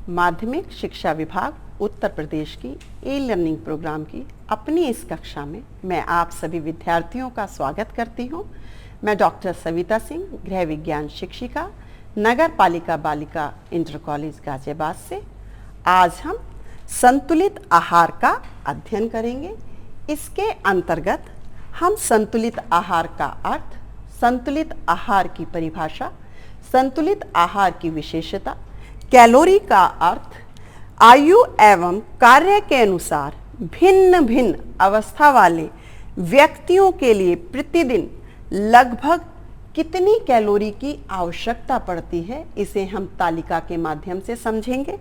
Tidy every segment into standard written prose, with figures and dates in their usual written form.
माध्यमिक शिक्षा विभाग उत्तर प्रदेश की ई लर्निंग प्रोग्राम की अपनी इस कक्षा में मैं आप सभी विद्यार्थियों का स्वागत करती हूँ। मैं डॉक्टर सविता सिंह, गृह विज्ञान शिक्षिका, नगर पालिका बालिका इंटर कॉलेज गाजियाबाद से। आज हम संतुलित आहार का अध्ययन करेंगे। इसके अंतर्गत हम संतुलित आहार का अर्थ, संतुलित आहार की परिभाषा, संतुलित आहार की विशेषता, कैलोरी का अर्थ, आयु एवं कार्य के अनुसार भिन्न भिन्न अवस्था वाले व्यक्तियों के लिए प्रतिदिन लगभग कितनी कैलोरी की आवश्यकता पड़ती है, इसे हम तालिका के माध्यम से समझेंगे।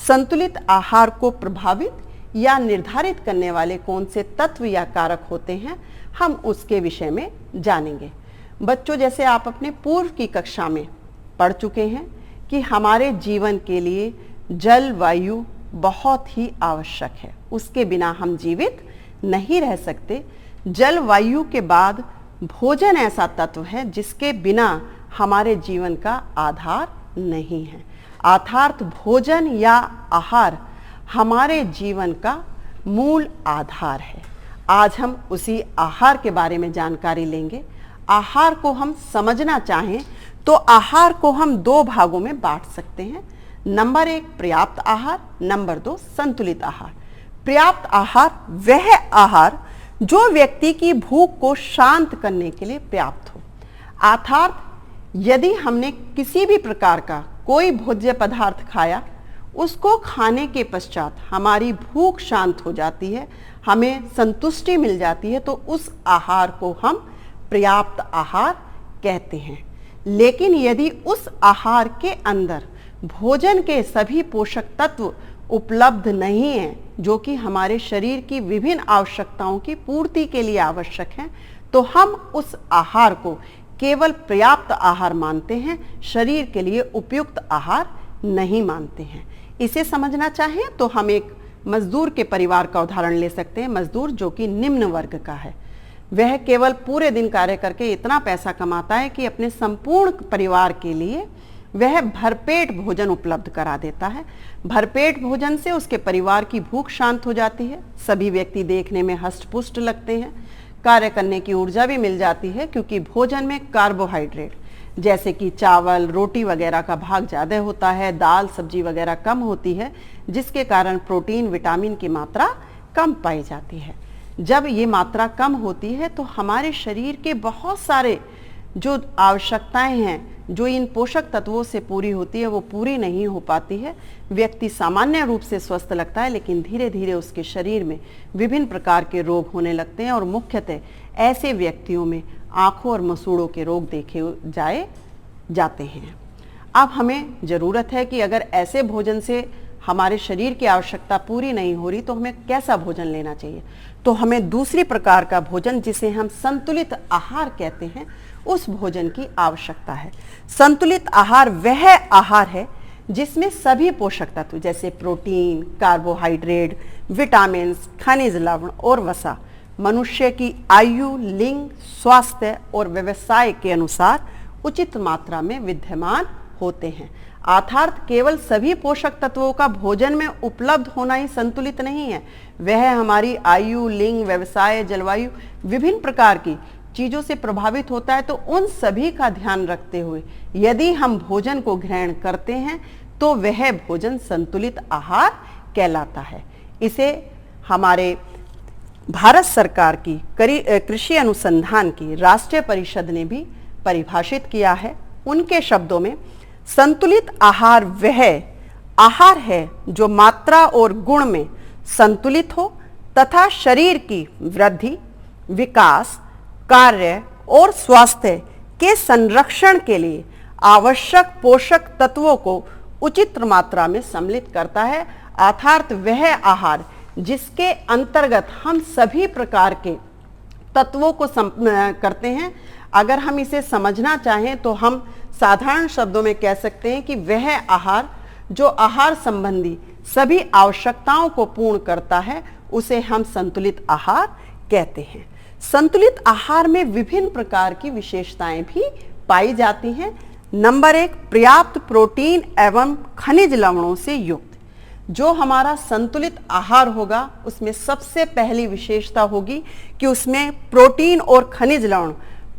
संतुलित आहार को प्रभावित या निर्धारित करने वाले कौन से तत्व या कारक होते हैं, हम उसके विषय में जानेंगे। बच्चों, जैसे आप अपने पूर्व की कक्षा में पढ़ चुके हैं कि हमारे जीवन के लिए जल वायु बहुत ही आवश्यक है, उसके बिना हम जीवित नहीं रह सकते। जल वायु के बाद भोजन ऐसा तत्व है जिसके बिना हमारे जीवन का आधार नहीं है। अर्थात भोजन या आहार हमारे जीवन का मूल आधार है। आज हम उसी आहार के बारे में जानकारी लेंगे। आहार को हम समझना चाहें तो आहार को हम दो भागों में बांट सकते हैं। नंबर 1 पर्याप्त आहार, नंबर 2 संतुलित आहार। पर्याप्त आहार वह आहार जो व्यक्ति की भूख को शांत करने के लिए पर्याप्त हो। अर्थात यदि हमने किसी भी प्रकार का कोई भोज्य पदार्थ खाया, उसको खाने के पश्चात हमारी भूख शांत हो जाती है, हमें संतुष्टि मिल जाती है, तो उस आहार को हम पर्याप्त आहार कहते हैं। लेकिन यदि उस आहार के अंदर भोजन के सभी पोषक तत्व उपलब्ध नहीं हैं, जो कि हमारे शरीर की विभिन्न आवश्यकताओं की पूर्ति के लिए आवश्यक हैं, तो हम उस आहार को केवल पर्याप्त आहार मानते हैं, शरीर के लिए उपयुक्त आहार नहीं मानते हैं। इसे समझना चाहें तो हम एक मजदूर के परिवार का उदाहरण ले सकते हैं। मजदूर जो कि निम्न वर्ग का है, वह केवल पूरे दिन कार्य करके इतना पैसा कमाता है कि अपने संपूर्ण परिवार के लिए वह भरपेट भोजन उपलब्ध करा देता है। भरपेट भोजन से उसके परिवार की भूख शांत हो जाती है, सभी व्यक्ति देखने में हष्ट-पुष्ट लगते हैं, कार्य करने की ऊर्जा भी मिल जाती है, क्योंकि भोजन में कार्बोहाइड्रेट जैसे कि चावल, रोटी वगैरह का भाग ज़्यादा होता है, दाल सब्जी वगैरह कम होती है, जिसके कारण प्रोटीन विटामिन की मात्रा कम पाई जाती है। जब ये मात्रा कम होती है तो हमारे शरीर के बहुत सारे जो आवश्यकताएं हैं, जो इन पोषक तत्वों से पूरी होती है, वो पूरी नहीं हो पाती है। व्यक्ति सामान्य रूप से स्वस्थ लगता है, लेकिन धीरे धीरे उसके शरीर में विभिन्न प्रकार के रोग होने लगते हैं, और मुख्यतः ऐसे व्यक्तियों में आँखों और मसूड़ों के रोग देखे जाते हैं। अब हमें ज़रूरत है कि अगर ऐसे भोजन से हमारे शरीर की आवश्यकता पूरी नहीं हो रही, तो हमें कैसा भोजन लेना चाहिए? तो हमें दूसरी प्रकार का भोजन, जिसे हम संतुलित आहार कहते हैं, उस भोजन की आवश्यकता है। संतुलित आहार वह आहार है जिसमें सभी पोषक तत्व जैसे प्रोटीन, कार्बोहाइड्रेट, विटामिन, खनिज लवण और वसा मनुष्य की आयु, लिंग, स्वास्थ्य और व्यवसाय के अनुसार उचित मात्रा में विद्यमान होते हैं। अर्थात केवल सभी पोषक तत्वों का भोजन में उपलब्ध होना ही संतुलित नहीं है, वह हमारी आयु, लिंग, व्यवसाय, जलवायु विभिन्न प्रकार की चीज़ों से प्रभावित होता है। तो उन सभी का ध्यान रखते हुए यदि हम भोजन को ग्रहण करते हैं तो वह भोजन संतुलित आहार कहलाता है। इसे हमारे भारत सरकार की कृषि अनुसंधान की राष्ट्रीय परिषद ने भी परिभाषित किया है। उनके शब्दों में संतुलित आहार वह आहार है जो मात्रा और गुण में संतुलित हो तथा शरीर की वृद्धि, विकास, कार्य और स्वास्थ्य के संरक्षण के लिए आवश्यक पोषक तत्वों को उचित मात्रा में सम्मिलित करता है। अर्थात वह आहार जिसके अंतर्गत हम सभी प्रकार के तत्वों को करते हैं। अगर हम इसे समझना चाहें तो हम साधारण शब्दों में कह सकते हैं कि वह आहार जो आहार संबंधी सभी आवश्यकताओं को पूर्ण करता है, उसे हम संतुलित आहार कहते हैं। संतुलित आहार में विभिन्न प्रकार की विशेषताएं भी पाई जाती हैं। नंबर 1, पर्याप्त प्रोटीन एवं खनिज लवणों से युक्त। जो हमारा संतुलित आहार होगा उसमें सबसे पहली विशेषता होगी कि उसमें प्रोटीन और खनिज लवण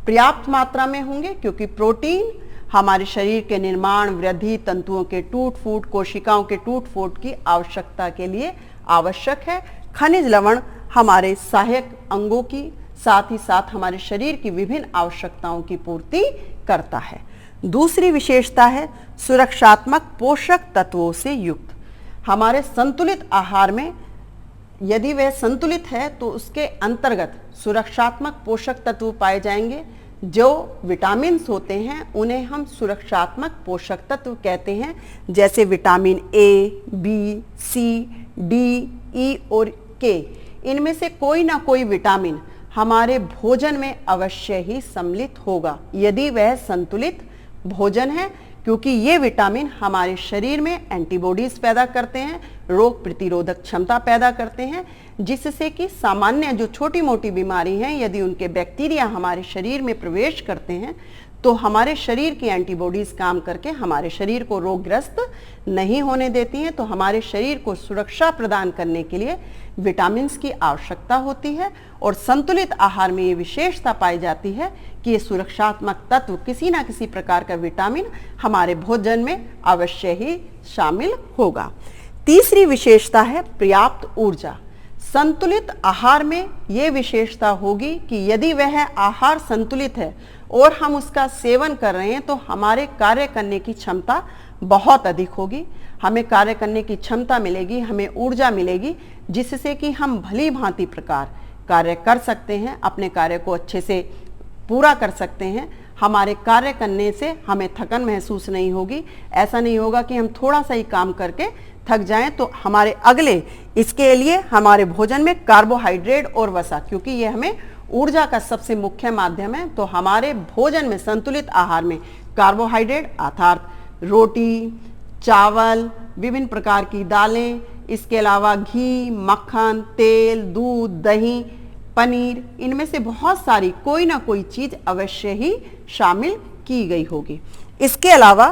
पर्याप्त मात्रा में होंगे, क्योंकि प्रोटीन हमारे शरीर के निर्माण, वृद्धि, तंतुओं के टूट फूट, कोशिकाओं के टूट फूट की आवश्यकता के लिए आवश्यक है। खनिज लवण हमारे सहायक अंगों की, साथ ही साथ हमारे शरीर की विभिन्न आवश्यकताओं की पूर्ति करता है। दूसरी विशेषता है सुरक्षात्मक पोषक तत्वों से युक्त। हमारे संतुलित आहार में यदि वह संतुलित है तो उसके अंतर्गत सुरक्षात्मक पोषक तत्व पाए जाएंगे। जो विटामिन्स होते हैं उन्हें हम सुरक्षात्मक पोषक तत्व कहते हैं, जैसे vitamin A, B, C, D, E और के। इनमें से कोई ना कोई विटामिन हमारे भोजन में अवश्य ही सम्मिलित होगा यदि वह संतुलित भोजन है, क्योंकि ये विटामिन हमारे शरीर में एंटीबॉडीज पैदा करते हैं, रोग प्रतिरोधक क्षमता पैदा करते हैं, जिससे कि सामान्य जो छोटी मोटी बीमारी हैं यदि उनके बैक्टीरिया हमारे शरीर में प्रवेश करते हैं तो हमारे शरीर की एंटीबॉडीज काम करके हमारे शरीर को रोगग्रस्त नहीं होने देती हैं। तो हमारे शरीर को सुरक्षा प्रदान करने के लिए विटामिन्स की आवश्यकता होती है, और संतुलित आहार में ये विशेषता पाई जाती है कि ये सुरक्षात्मक तत्व किसी ना किसी प्रकार का विटामिन हमारे भोजन में अवश्य ही शामिल होगा। तीसरी विशेषता है पर्याप्त ऊर्जा। संतुलित आहार में ये विशेषता होगी कि यदि वह आहार संतुलित है और हम उसका सेवन कर रहे हैं तो हमारे कार्य करने की क्षमता बहुत अधिक होगी। हमें कार्य करने की क्षमता मिलेगी, हमें ऊर्जा मिलेगी, जिससे कि हम भली भांति प्रकार कार्य कर सकते हैं, अपने कार्य को अच्छे से पूरा कर सकते हैं। हमारे कार्य करने से हमें थकन महसूस नहीं होगी। ऐसा नहीं होगा कि हम थोड़ा सा ही काम करके थक जाएं। तो हमारे अगले इसके लिए हमारे भोजन में कार्बोहाइड्रेट और वसा, क्योंकि ये हमें ऊर्जा का सबसे मुख्य माध्यम है, तो हमारे भोजन में संतुलित आहार में कार्बोहाइड्रेट अर्थात रोटी, चावल, विभिन्न प्रकार की दालें, इसके अलावा घी, मक्खन, तेल, दूध, दही, पनीर, इनमें से बहुत सारी कोई ना कोई चीज अवश्य ही शामिल की गई होगी। इसके अलावा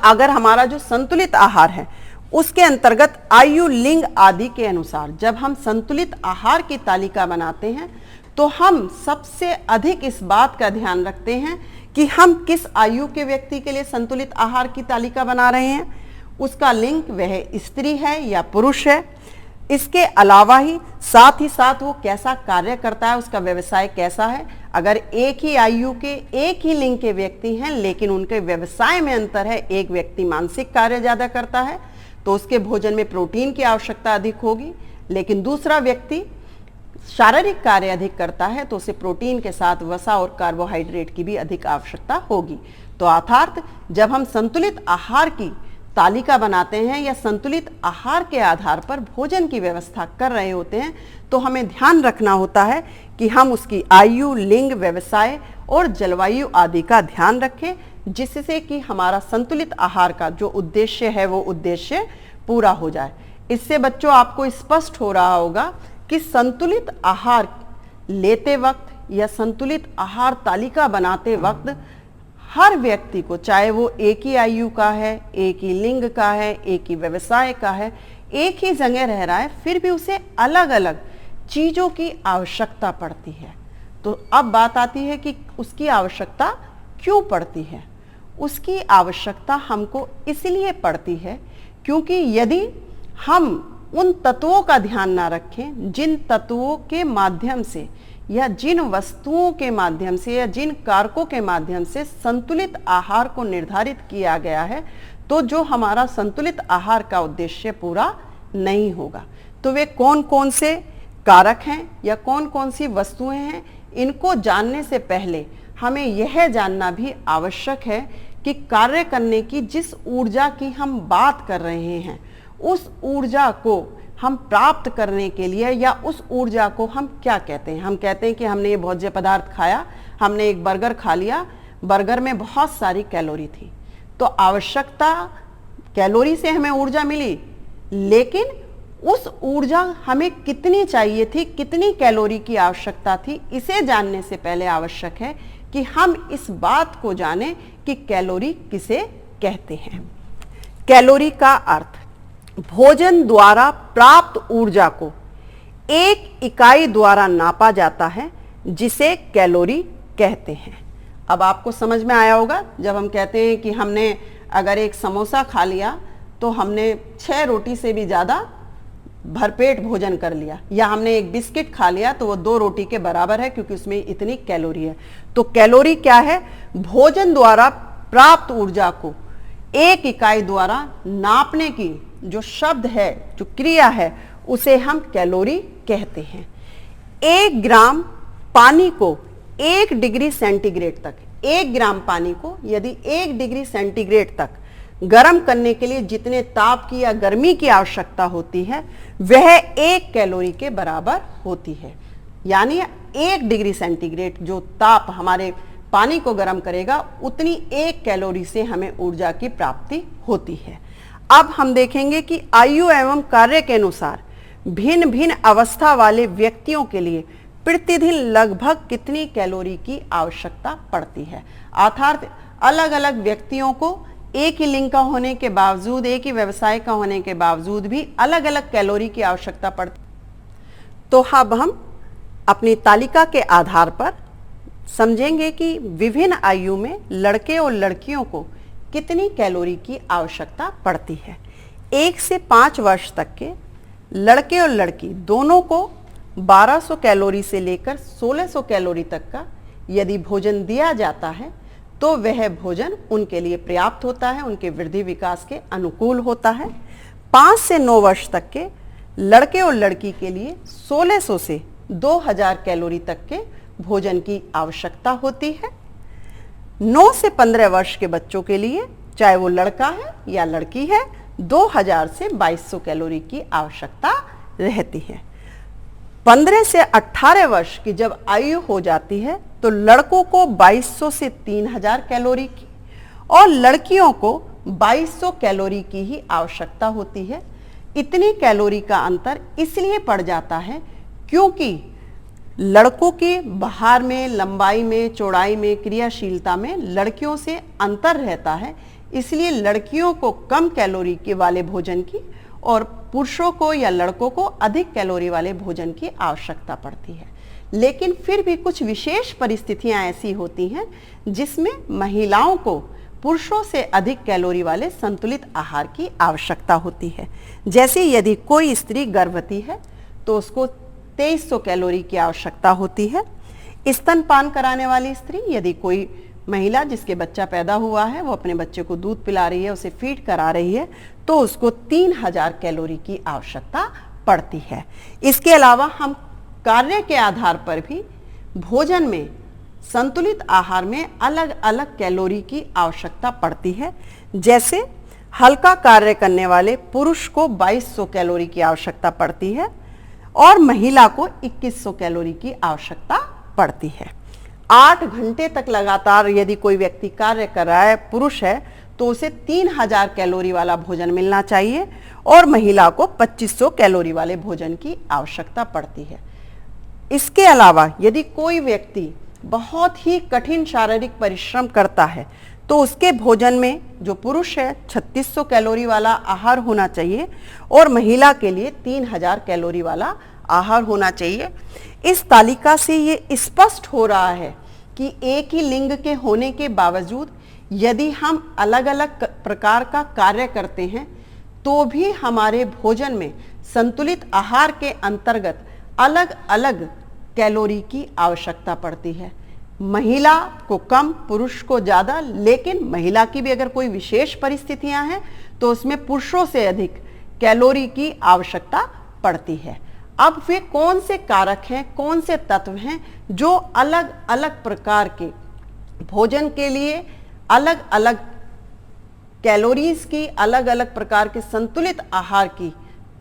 अगर हमारा जो संतुलित आहार है उसके अंतर्गत आयु, लिंग आदि के अनुसार जब हम संतुलित आहार की तालिका बनाते हैं तो हम सबसे अधिक इस बात का ध्यान रखते हैं कि हम किस आयु के व्यक्ति के लिए संतुलित आहार की तालिका बना रहे हैं, उसका लिंग वह स्त्री है या पुरुष है। इसके अलावा ही साथ वो कैसा कार्य करता है, उसका व्यवसाय कैसा है। अगर एक ही आयु के, एक ही लिंग के व्यक्ति हैं लेकिन उनके व्यवसाय में अंतर है, एक व्यक्ति मानसिक कार्य ज्यादा करता है तो उसके भोजन में प्रोटीन की आवश्यकता अधिक होगी, लेकिन दूसरा व्यक्ति शारीरिक कार्य अधिक करता है तो उसे प्रोटीन के साथ वसा और कार्बोहाइड्रेट की भी अधिक आवश्यकता होगी। तो अर्थात जब हम संतुलित आहार की तालिका बनाते हैं या संतुलित आहार के आधार पर भोजन की व्यवस्था कर रहे होते हैं तो हमें ध्यान रखना होता है कि हम उसकी आयु, लिंग, व्यवसाय और जलवायु आदि का ध्यान रखें, जिससे कि हमारा संतुलित आहार का जो उद्देश्य है वो उद्देश्य पूरा हो जाए। इससे बच्चों आपको स्पष्ट हो रहा होगा कि संतुलित आहार लेते वक्त या संतुलित आहार तालिका बनाते वक्त हर व्यक्ति को, चाहे वो एक ही आयु का है, एक ही लिंग का है, एक ही व्यवसाय का है, एक ही जगह रह रहा है, फिर भी उसे अलग अलग चीजों की आवश्यकता पड़ती है। तो अब बात आती है कि उसकी आवश्यकता क्यों पड़ती है। उसकी आवश्यकता हमको इसलिए पड़ती है क्योंकि यदि हम उन तत्वों का ध्यान ना रखें जिन तत्वों के माध्यम से या जिन वस्तुओं के माध्यम से या जिन कारकों के माध्यम से संतुलित आहार को निर्धारित किया गया है, तो जो हमारा संतुलित आहार का उद्देश्य पूरा नहीं होगा। तो वे कौन कौन से कारक हैं या कौन कौन सी वस्तुएं हैं, इनको जानने से पहले हमें यह जानना भी आवश्यक है कि कार्य करने की जिस ऊर्जा की हम बात कर रहे हैं उस ऊर्जा को हम प्राप्त करने के लिए या उस ऊर्जा को हम क्या कहते हैं। हम कहते हैं कि हमने ये भोज्य पदार्थ खाया, हमने एक बर्गर खा लिया, बर्गर में बहुत सारी कैलोरी थी, तो आवश्यकता कैलोरी से हमें ऊर्जा मिली, लेकिन उस ऊर्जा हमें कितनी चाहिए थी, कितनी कैलोरी की आवश्यकता थी, इसे जानने से पहले आवश्यक है कि हम इस बात को जानें कि कैलोरी किसे कहते हैं। कैलोरी का अर्थ भोजन द्वारा प्राप्त ऊर्जा को एक इकाई द्वारा नापा जाता है जिसे कैलोरी कहते हैं। अब आपको समझ में आया होगा जब हम कहते हैं कि हमने अगर एक समोसा खा लिया तो हमने 6 रोटी से भी ज़्यादा भरपेट भोजन कर लिया, या हमने एक बिस्किट खा लिया तो वो 2 रोटी के बराबर है क्योंकि उसमें इतनी कैलोरी है। तो कैलोरी क्या है? भोजन द्वारा प्राप्त ऊर्जा को एक इकाई द्वारा नापने की जो शब्द है, जो क्रिया है, उसे हम कैलोरी कहते हैं। 1 ग्राम पानी को 1 डिग्री सेंटीग्रेड तक, 1 ग्राम पानी को यदि 1 डिग्री सेंटीग्रेड तक गर्म करने के लिए जितने ताप की या गर्मी की आवश्यकता होती है वह 1 कैलोरी के बराबर होती है। यानी 1 डिग्री सेंटीग्रेड जो ताप हमारे पानी को गर्म करेगा उतनी 1 कैलोरी से हमें ऊर्जा की प्राप्ति होती है। अब हम देखेंगे कि आयु एवं कार्य के अनुसार भिन्न भिन्न अवस्था वाले व्यक्तियों के लिए प्रतिदिन लगभग कितनी कैलोरी की आवश्यकता पड़ती है। अर्थात अलग अलग व्यक्तियों को एक ही लिंग का होने के बावजूद, एक ही व्यवसाय का होने के बावजूद भी अलग अलग कैलोरी की आवश्यकता पड़ती। तो अब हम अपनी तालिका के आधार पर समझेंगे कि विभिन्न आयु में लड़के और लड़कियों को कितनी कैलोरी की आवश्यकता पड़ती है। 1 से 5 वर्ष तक के लड़के और लड़की दोनों को 1200 कैलोरी से लेकर 1600 कैलोरी तक का यदि भोजन दिया जाता है तो वह भोजन उनके लिए पर्याप्त होता है, उनके वृद्धि विकास के अनुकूल होता है। 5 से 9 वर्ष तक के लड़के और लड़की के लिए 1600 से 2000 कैलोरी तक के भोजन की आवश्यकता होती है। 9 से 15 वर्ष के बच्चों के लिए, चाहे वो लड़का है या लड़की है, 2000 से 2200 कैलोरी की आवश्यकता रहती है। 15 से 18 वर्ष की जब आयु हो जाती है तो लड़कों को 2200 से 3000 कैलोरी की और लड़कियों को 2200 कैलोरी की ही आवश्यकता होती है। इतनी कैलोरी का अंतर इसलिए पड़ जाता है क्योंकि लड़कों के बाहर में, लंबाई में, चौड़ाई में, क्रियाशीलता में लड़कियों से अंतर रहता है। इसलिए लड़कियों को कम कैलोरी के वाले भोजन की और पुरुषों को या लड़कों को अधिक कैलोरी वाले भोजन की आवश्यकता पड़ती है। लेकिन फिर भी कुछ विशेष परिस्थितियां ऐसी होती हैं जिसमें महिलाओं को पुरुषों से अधिक कैलोरी वाले संतुलित आहार की आवश्यकता होती है। जैसे यदि कोई स्त्री गर्भवती है तो उसको 2300 कैलोरी की आवश्यकता होती है। स्तनपान कराने वाली स्त्री, यदि कोई महिला जिसके बच्चा पैदा हुआ है वो अपने बच्चे को दूध पिला रही है, उसे फीड करा रही है, तो उसको 3000 कैलोरी की आवश्यकता पड़ती है। इसके अलावा हम कार्य के आधार पर भी भोजन में, संतुलित आहार में अलग अलग कैलोरी की आवश्यकता पड़ती है। जैसे हल्का कार्य करने वाले पुरुष को 2200 कैलोरी की आवश्यकता पड़ती है और महिला को 2100 कैलोरी की आवश्यकता पड़ती है। 8 घंटे तक लगातार यदि कोई व्यक्ति कार्य कर रहा है, पुरुष है, तो उसे 3000 कैलोरी वाला भोजन मिलना चाहिए और महिला को 2500 कैलोरी वाले भोजन की आवश्यकता पड़ती है। इसके अलावा यदि कोई व्यक्ति बहुत ही कठिन शारीरिक परिश्रम करता है तो उसके भोजन में, जो पुरुष है, 3600 कैलोरी वाला आहार होना चाहिए और महिला के लिए 3000 कैलोरी वाला आहार होना चाहिए। इस तालिका से ये स्पष्ट हो रहा है कि एक ही लिंग के होने के बावजूद यदि हम अलग अलग प्रकार का कार्य करते हैं तो भी हमारे भोजन में संतुलित आहार के अंतर्गत अलग अलग कैलोरी की आवश्यकता पड़ती है। महिला को कम, पुरुष को ज़्यादा, लेकिन महिला की भी अगर कोई विशेष परिस्थितियां हैं तो उसमें पुरुषों से अधिक कैलोरी की आवश्यकता पड़ती है। अब वे कौन से कारक हैं, कौन से तत्व हैं जो अलग अलग प्रकार के भोजन के लिए अलग अलग कैलोरीज की, अलग अलग प्रकार के संतुलित आहार की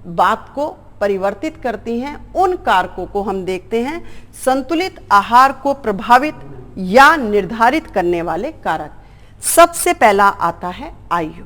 बात को परिवर्तित करती हैं, उन कारकों को हम देखते हैं। संतुलित आहार को प्रभावित या निर्धारित करने वाले कारक। सबसे पहला आता है आयु।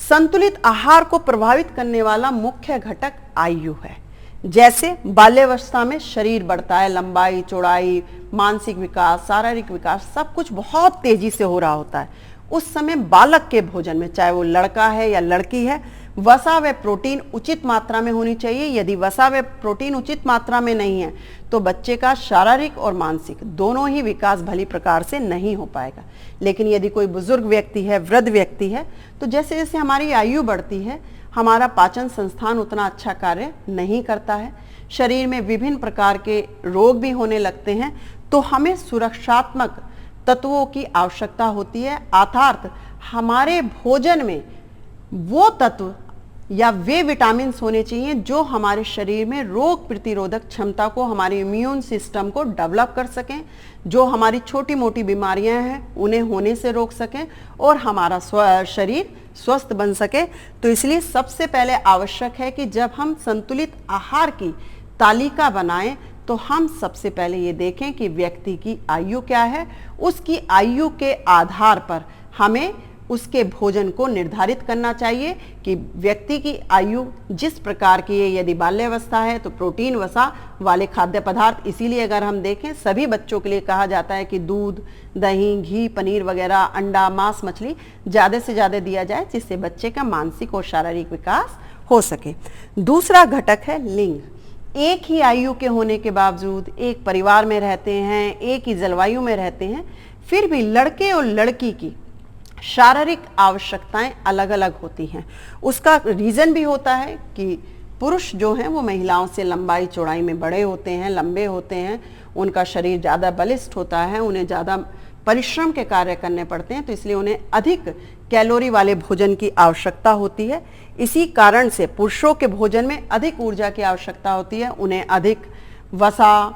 संतुलित आहार को प्रभावित करने वाला मुख्य घटक आयु है। जैसे बाल्यावस्था में शरीर बढ़ता है, लंबाई, चौड़ाई, मानसिक विकास, शारीरिक विकास सब कुछ बहुत तेजी से हो रहा होता है। उस समय बालक के भोजन में, चाहे वो लड़का है या लड़की है, वसा व प्रोटीन उचित मात्रा में होनी चाहिए। यदि वसा व प्रोटीन उचित मात्रा में नहीं है तो बच्चे का शारीरिक और मानसिक दोनों ही विकास भली प्रकार से नहीं हो पाएगा। लेकिन यदि कोई बुजुर्ग व्यक्ति है, वृद्ध व्यक्ति है, तो जैसे जैसे हमारी आयु बढ़ती है हमारा पाचन संस्थान उतना अच्छा कार्य नहीं करता है, शरीर में विभिन्न प्रकार के रोग भी होने लगते हैं, तो हमें सुरक्षात्मक तत्वों की आवश्यकता होती है। अर्थात हमारे भोजन में वो तत्व या वे विटामिन होने चाहिए जो हमारे शरीर में रोग प्रतिरोधक क्षमता को, हमारे इम्यून सिस्टम को डेवलप कर सकें, जो हमारी छोटी मोटी बीमारियां हैं उन्हें होने से रोक सकें और हमारा शरीर स्वस्थ बन सके। तो इसलिए सबसे पहले आवश्यक है कि जब हम संतुलित आहार की तालिका बनाएं तो हम सबसे पहले ये देखें कि व्यक्ति की आयु क्या है। उसकी आयु के आधार पर हमें उसके भोजन को निर्धारित करना चाहिए कि व्यक्ति की आयु जिस प्रकार की है, यदि बाल्यावस्था है तो प्रोटीन वसा वाले खाद्य पदार्थ, इसीलिए अगर हम देखें सभी बच्चों के लिए कहा जाता है कि दूध, दही, घी, पनीर वगैरह, अंडा, मांस, मछली ज़्यादा से ज़्यादा दिया जाए जिससे बच्चे का मानसिक और शारीरिक विकास हो सके। दूसरा घटक है लिंग। एक ही आयु के होने के बावजूद, एक परिवार में रहते हैं, एक ही जलवायु में रहते हैं, फिर भी लड़के और लड़की की शारीरिक आवश्यकताएं अलग अलग होती हैं। उसका रीज़न भी होता है कि पुरुष जो हैं वो महिलाओं से लंबाई चौड़ाई में बड़े होते हैं, लंबे होते हैं, उनका शरीर ज़्यादा बलिष्ठ होता है, उन्हें ज़्यादा परिश्रम के कार्य करने पड़ते हैं, तो इसलिए उन्हें अधिक कैलोरी वाले भोजन की आवश्यकता होती है। इसी कारण से पुरुषों के भोजन में अधिक ऊर्जा की आवश्यकता होती है, उन्हें अधिक वसा,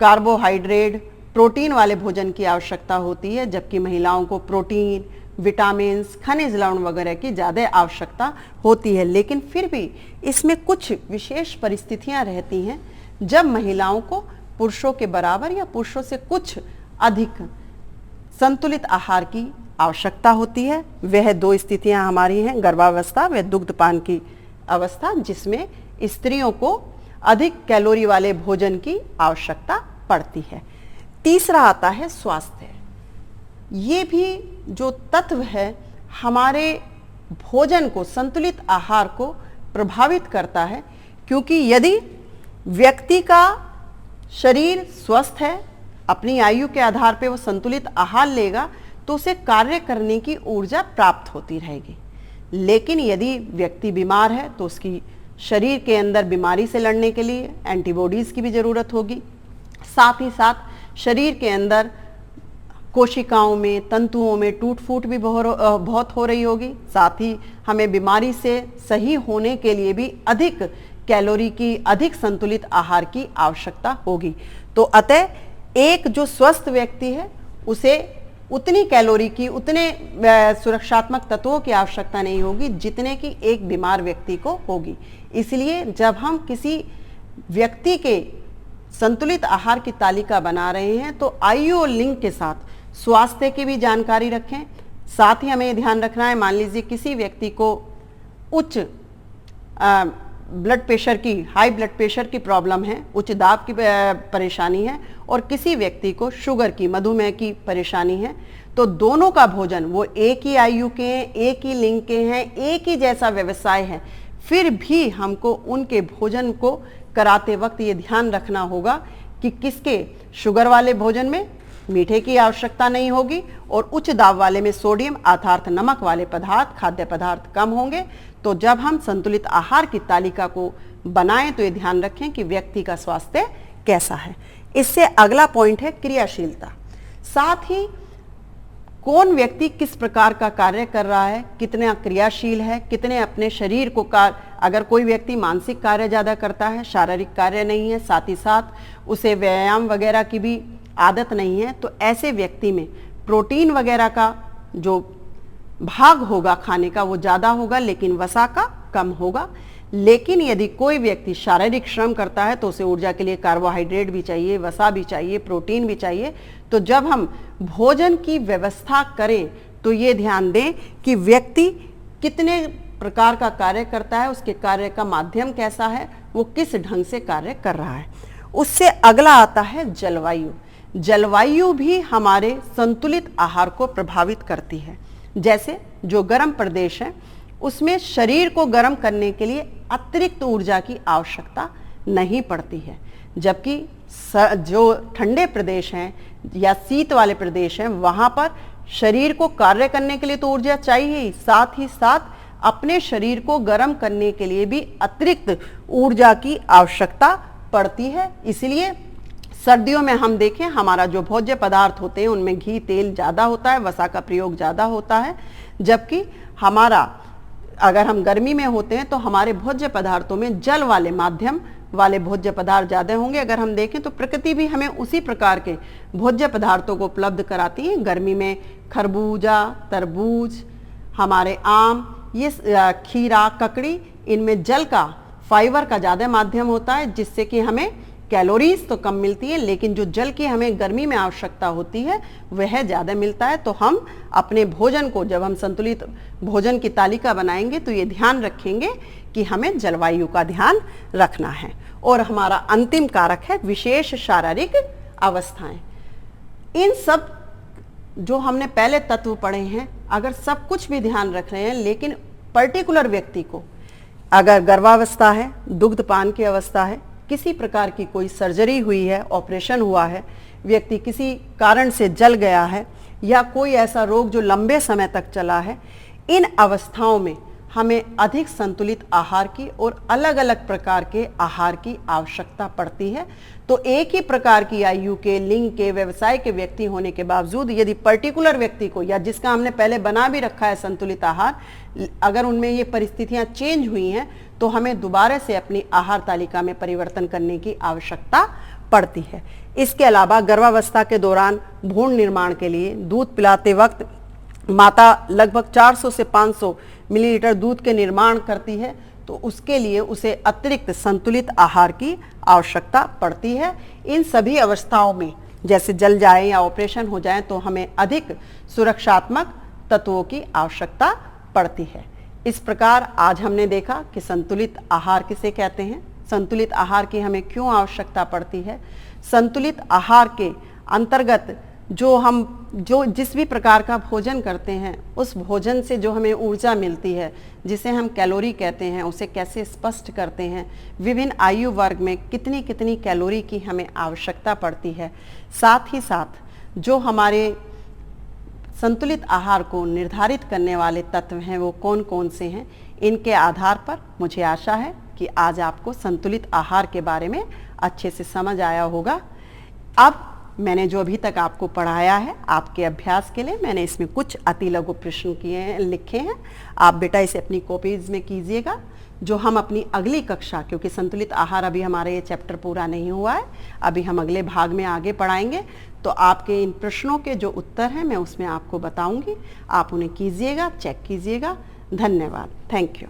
कार्बोहाइड्रेट, प्रोटीन वाले भोजन की आवश्यकता होती है, जबकि महिलाओं को प्रोटीन, विटामिन्स, खनिज लवण वगैरह की ज़्यादा आवश्यकता होती है। लेकिन फिर भी इसमें कुछ विशेष परिस्थितियां रहती हैं जब महिलाओं को पुरुषों के बराबर या पुरुषों से कुछ अधिक संतुलित आहार की आवश्यकता होती है। वह दो स्थितियां हमारी हैं, गर्भावस्था व दुग्धपान की अवस्था, जिसमें स्त्रियों को अधिक कैलोरी वाले भोजन की आवश्यकता पड़ती है। तीसरा आता है स्वास्थ्य। ये भी जो तत्व है हमारे भोजन को, संतुलित आहार को प्रभावित करता है, क्योंकि यदि व्यक्ति का शरीर स्वस्थ है, अपनी आयु के आधार पर वो संतुलित आहार लेगा तो उसे कार्य करने की ऊर्जा प्राप्त होती रहेगी। लेकिन यदि व्यक्ति बीमार है तो उसकी शरीर के अंदर बीमारी से लड़ने के लिए एंटीबॉडीज़ की भी ज़रूरत होगी। साथ ही साथ शरीर के अंदर कोशिकाओं में, तंतुओं में टूट फूट भी बहुत हो रही होगी। साथ ही हमें बीमारी से सही होने के लिए भी अधिक कैलोरी की, अधिक संतुलित आहार की आवश्यकता होगी। तो अतः एक जो स्वस्थ व्यक्ति है उसे उतनी कैलोरी की, उतने सुरक्षात्मक तत्वों की आवश्यकता नहीं होगी जितने की एक बीमार व्यक्ति को होगी। इसलिए जब हम किसी व्यक्ति के संतुलित आहार की तालिका बना रहे हैं तो आयु और लिंग के साथ स्वास्थ्य की भी जानकारी रखें। साथ ही हमें ध्यान रखना है, मान लीजिए किसी व्यक्ति को उच्च ब्लड प्रेशर की, हाई ब्लड प्रेशर की प्रॉब्लम है, उच्च दाब की परेशानी है, और किसी व्यक्ति को शुगर की, मधुमेह की परेशानी है, तो दोनों का भोजन, वो एक ही आयु के हैं, एक ही लिंग के हैं, एक ही जैसा व्यवसाय है, फिर भी हमको उनके भोजन को कराते वक्त ये ध्यान रखना होगा कि किसके शुगर वाले भोजन में मीठे की आवश्यकता नहीं होगी और उच्च दाब वाले में सोडियम अर्थात नमक वाले पदार्थ, खाद्य पदार्थ कम होंगे। तो जब हम संतुलित आहार की तालिका को बनाएं तो ये ध्यान रखें कि व्यक्ति का स्वास्थ्य कैसा है। इससे अगला पॉइंट है क्रियाशीलता। साथ ही कौन व्यक्ति किस प्रकार का कार्य कर रहा है, कितना क्रियाशील है, कितने अपने शरीर को अगर कोई व्यक्ति मानसिक कार्य ज़्यादा करता है, शारीरिक कार्य नहीं है, साथ ही साथ उसे व्यायाम वगैरह की भी आदत नहीं है, तो ऐसे व्यक्ति में प्रोटीन वगैरह का जो भाग होगा खाने का वो ज़्यादा होगा लेकिन वसा का कम होगा। लेकिन यदि कोई व्यक्ति शारीरिक श्रम करता है तो उसे ऊर्जा के लिए कार्बोहाइड्रेट भी चाहिए, वसा भी चाहिए, प्रोटीन भी चाहिए। तो जब हम भोजन की व्यवस्था करें तो ये ध्यान दें कि व्यक्ति कितने प्रकार का कार्य करता है, उसके कार्य का माध्यम कैसा है, वो किस ढंग से कार्य कर रहा है। उससे अगला आता है जलवायु। जलवायु भी हमारे संतुलित आहार को प्रभावित करती है। जैसे जो गर्म प्रदेश हैं उसमें शरीर को गर्म करने के लिए अतिरिक्त ऊर्जा की आवश्यकता नहीं पड़ती है, जबकि जो ठंडे प्रदेश हैं या शीत वाले प्रदेश हैं वहाँ पर शरीर को कार्य करने के लिए तो ऊर्जा चाहिए ही, साथ ही साथ अपने शरीर को गर्म करने के लिए भी अतिरिक्त ऊर्जा की आवश्यकता पड़ती है। इसलिए सर्दियों में हम देखें हमारा जो भोज्य पदार्थ होते हैं उनमें घी तेल ज़्यादा होता है, वसा का प्रयोग ज़्यादा होता है, जबकि हमारा अगर हम गर्मी में होते हैं तो हमारे भोज्य पदार्थों में जल वाले माध्यम वाले भोज्य पदार्थ ज़्यादा होंगे। अगर हम देखें तो प्रकृति भी हमें उसी प्रकार के भोज्य पदार्थों को उपलब्ध कराती है। गर्मी में खरबूजा, तरबूज, हमारे आम, ये खीरा, ककड़ी, इनमें जल का, फाइबर का ज़्यादा माध्यम होता है, जिससे कि हमें कैलोरीज तो कम मिलती है लेकिन जो जल की हमें गर्मी में आवश्यकता होती है वह ज़्यादा मिलता है। तो हम अपने भोजन को जब हम संतुलित भोजन की तालिका बनाएंगे तो ये ध्यान रखेंगे कि हमें जलवायु का ध्यान रखना है। और हमारा अंतिम कारक है विशेष शारीरिक अवस्थाएं। इन सब जो हमने पहले तत्व पढ़े हैं, अगर सब कुछ भी ध्यान रख रहे हैं लेकिन पर्टिकुलर व्यक्ति को अगर गर्भावस्था है, दुग्धपान की अवस्था है, किसी प्रकार की कोई सर्जरी हुई है, ऑपरेशन हुआ है, व्यक्ति किसी कारण से जल गया है या कोई ऐसा रोग जो लंबे समय तक चला है, इन अवस्थाओं में हमें अधिक संतुलित आहार की और अलग अलग प्रकार के आहार की आवश्यकता पड़ती है। तो एक ही प्रकार की आयु के, लिंग के, व्यवसाय के व्यक्ति होने के बावजूद यदि पर्टिकुलर व्यक्ति को या जिसका हमने पहले बना भी रखा है संतुलित आहार, अगर उनमें ये परिस्थितियां चेंज हुई हैं तो हमें दोबारा से अपनी आहार तालिका में परिवर्तन करने की आवश्यकता पड़ती है। इसके अलावा गर्भावस्था के दौरान भ्रूण निर्माण के लिए दूध पिलाते वक्त माता लगभग 400 से 500 मिलीलीटर दूध के निर्माण करती है, तो उसके लिए उसे अतिरिक्त संतुलित आहार की आवश्यकता पड़ती है। इन सभी अवस्थाओं में जैसे जल जाए या ऑपरेशन हो जाए तो हमें अधिक सुरक्षात्मक तत्वों की आवश्यकता पड़ती है। इस प्रकार आज हमने देखा कि संतुलित आहार किसे कहते हैं, संतुलित आहार की हमें क्यों आवश्यकता पड़ती है, संतुलित आहार के अंतर्गत जो जिस भी प्रकार का भोजन करते हैं उस भोजन से जो हमें ऊर्जा मिलती है जिसे हम कैलोरी कहते हैं, उसे कैसे स्पष्ट करते हैं, विभिन्न आयु वर्ग में कितनी कितनी कैलोरी की हमें आवश्यकता पड़ती है, साथ ही साथ जो हमारे संतुलित आहार को निर्धारित करने वाले तत्व हैं वो कौन कौन से हैं, इनके आधार पर मुझे आशा है कि आज आपको संतुलित आहार के बारे में अच्छे से समझ आया होगा। अब मैंने जो अभी तक आपको पढ़ाया है आपके अभ्यास के लिए मैंने इसमें कुछ अति लघु प्रश्न किए हैं, लिखे हैं। आप बेटा इसे अपनी कॉपीज में कीजिएगा। जो हम अपनी अगली कक्षा, क्योंकि संतुलित आहार अभी हमारा ये चैप्टर पूरा नहीं हुआ है, अभी हम अगले भाग में आगे पढ़ाएंगे, तो आपके इन प्रश्नों के जो उत्तर हैं मैं उसमें आपको बताऊंगी। आप उन्हें कीजिएगा, चेक कीजिएगा। धन्यवाद। Thank you.